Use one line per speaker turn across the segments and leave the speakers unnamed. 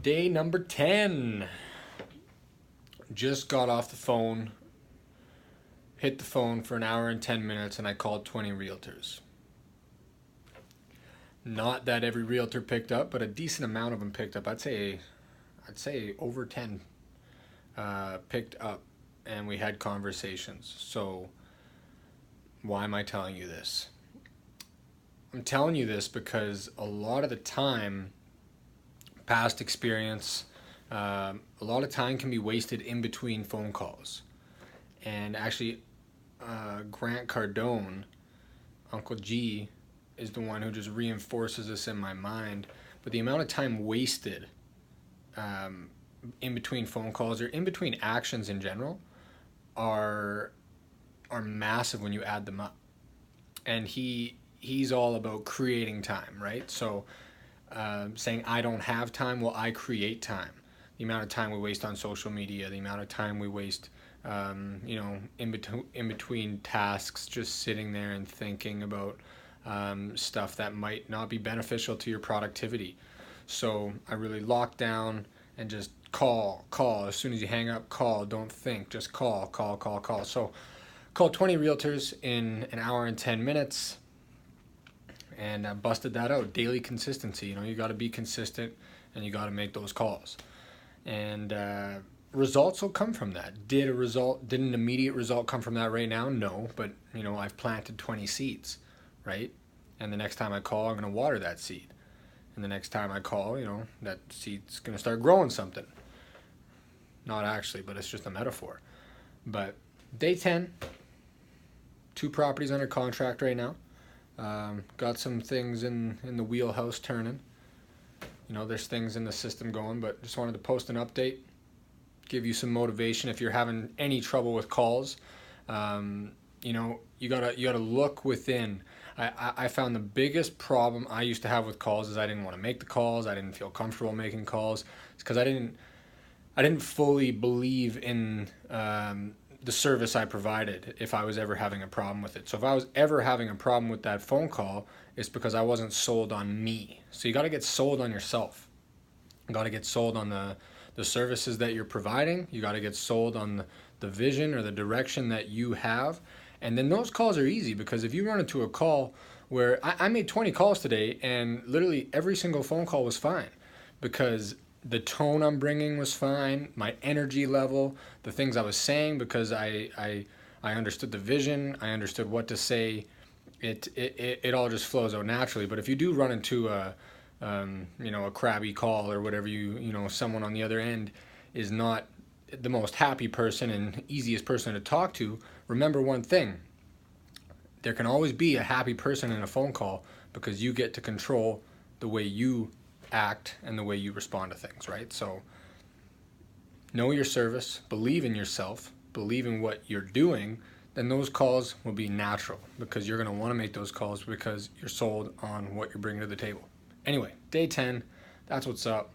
Day number 10. Just got off the phone, hit the phone for an hour and 10 minutes, and I called 20 realtors. Not that every realtor picked up, but a decent amount of them picked up. I'd say over 10 picked up, and we had conversations. So why am I telling you this? I'm telling you this because a lot of the time, past experience, a lot of time can be wasted in between phone calls. And actually, Grant Cardone, Uncle G, is the one who just reinforces this in my mind. But the amount of time wasted in between phone calls or in between actions in general are massive when you add them up. And he's all about creating time, right? So saying I don't have time, well, I create time. The amount of time we waste on social media, the amount of time we waste, in between tasks, just sitting there and thinking about stuff that might not be beneficial to your productivity. So I really lock down and just call. As soon as you hang up, call. Don't think, just call. So called 20 realtors in an hour and 10 minutes. And I busted that out. Daily consistency. You got to be consistent, and you got to make those calls. And results will come from that. Did an immediate result come from that right now? No, but I've planted 20 seeds, right? And the next time I call, I'm going to water that seed. And the next time I call, that seed's going to start growing something. Not actually, but it's just a metaphor. But day 10, 2 properties under contract right now. Got some things in the wheelhouse turning. There's things in the system going, but just wanted to post an update, give you some motivation if you're having any trouble with calls. You gotta look within. I found the biggest problem I used to have with calls is I didn't want to make the calls. I didn't feel comfortable making calls. It's because I didn't fully believe in the service I provided if I was ever having a problem with it. So if I was ever having a problem with that phone call, it's because I wasn't sold on me. So you got to get sold on yourself. You got to get sold on the services that you're providing. You got to get sold on the vision or the direction that you have. And then those calls are easy, because if you run into a call where I made 20 calls today and literally every single phone call was fine, because the tone I'm bringing was fine, my energy level, the things I was saying, because I understood the vision, I understood what to say. It all just flows out naturally. But if you do run into a crabby call or whatever, someone on the other end is not the most happy person and easiest person to talk to, remember one thing: there can always be a happy person in a phone call, because you get to control the way you act and the way you respond to things, right? So know your service, believe in yourself, believe in what you're doing, then those calls will be natural, because you're going to want to make those calls because you're sold on what you're bringing to the table. Anyway, day 10, that's what's up.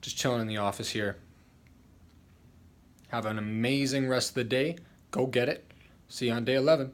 Just chilling in the office here. Have an amazing rest of the day. Go get it. See you on day 11.